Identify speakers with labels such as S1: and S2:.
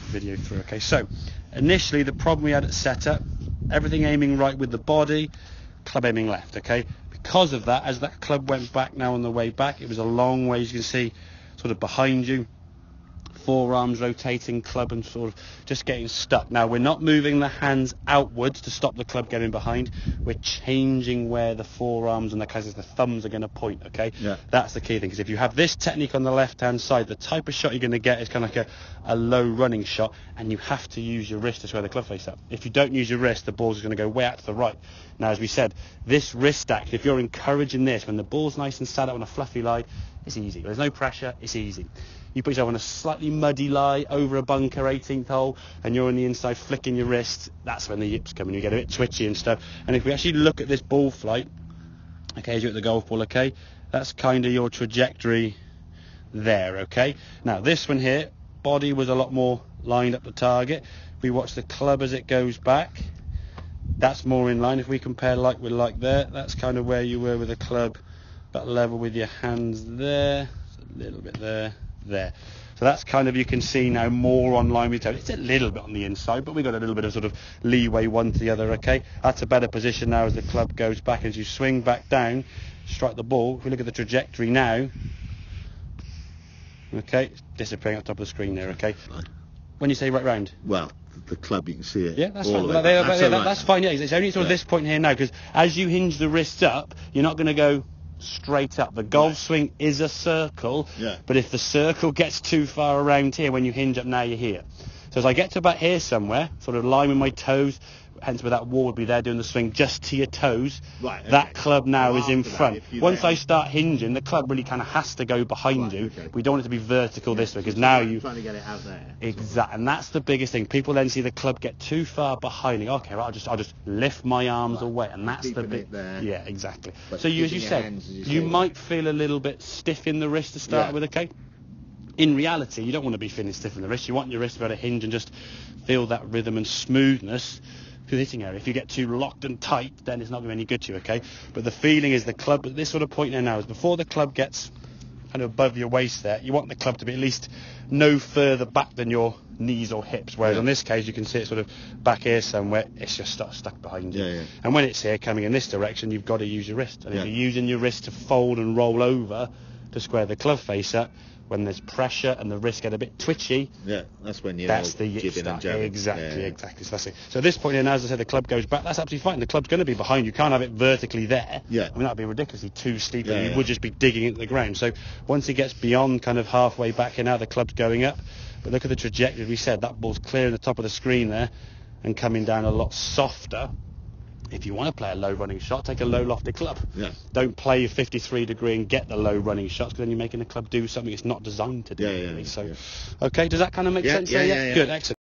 S1: video through. Okay, so initially the problem we had at setup, everything aiming right with the body, club aiming left. Okay, because of that, as that club went back now on the way back, it was a long way, as you can see, sort of behind you, forearms rotating, club and sort of just getting stuck. Now we're not moving the hands outwards to stop the club getting behind, we're changing where the forearms and the thumbs are going to point. Okay,
S2: yeah,
S1: that's the key thing, because if you have this technique on the left hand side, the type of shot you're going to get is kind of like a low running shot, and you have to use your wrist to square the club face up. If you don't use your wrist, the ball's going to go way out to the right. Now, as we said, this wrist action, if you're encouraging this when the ball's nice and sat out on a fluffy lie, it's easy. There's no pressure, it's easy. You put yourself on a slightly muddy lie over a bunker 18th hole and you're on the inside flicking your wrist, that's when the yips come and you get a bit twitchy and stuff. And if we actually look at this ball flight, okay, as you're at the golf ball, okay, that's kind of your trajectory there. Okay, now this one here, body was a lot more lined up the target. We watch the club as it goes back, that's more in line. If we compare like with like there, that's kind of where you were with the club, about level with your hands there, a little bit there. So that's kind of, you can see now, more on line with toe. It's a little bit on the inside, but we got a little bit of sort of leeway one to the other. Okay, that's a better position now as the club goes back. As you swing back down, strike the ball. If we look at the trajectory now, okay, it's disappearing up top of the screen there. Okay, when you say right round,
S2: well, the club, you can see it.
S1: Yeah, that's fine. That's fine. Yeah, it's only sort of this point here now, because as you hinge the wrists up, you're not going to go straight up. The golf swing is a circle, but if the circle gets too far around here, when you hinge up now, you're here. So as I get to about here somewhere, sort of line with my toes, hence where that wall would be there doing the swing just to your toes,
S2: right, okay,
S1: that club now is in front. Once
S2: there,
S1: I start hinging, the club really kind of has to go behind you. Okay. We don't want it to be vertical this way, because now you're
S2: trying to get it out there.
S1: Exactly, and that's the biggest thing. People then see the club get too far behind. Okay, right, I'll just lift my arms away, and that's the big. Yeah, exactly. But so as you said, you might feel a little bit stiff in the wrist to start with. Okay. In reality, you don't want to be feeling stiff in the wrist. You want your wrist to be able to hinge and just feel that rhythm and smoothness through the hitting area. If you get too locked and tight, then it's not going to be any good to you, okay? But the feeling is the club, at this sort of point there now, is before the club gets kind of above your waist there, you want the club to be at least no further back than your knees or hips, whereas on this case you can see it sort of back here somewhere, it's just stuck behind you. And when it's here coming in this direction, you've got to use your wrist. And if you're using your wrist to fold and roll over to square the club face up, when there's pressure and the wrists get a bit twitchy,
S2: that's when you're
S1: jibbing and jabbing. Exactly. So that's it. So at this point here, now, as I said, the club goes back, that's absolutely fine. The club's going to be behind you. You can't have it vertically there. I mean, that would be ridiculously too steep, and you would just be digging into the ground. So once it gets beyond kind of halfway back here now, the club's going up. But look at the trajectory. We said that ball's clearing the top of the screen there and coming down a lot softer. If you want to play a low running shot, take a low lofted club. Don't play your 53 degree and get the low running shots, because then you're making the club do something it's not designed to do. Okay, does that kind of make sense? Good, excellent.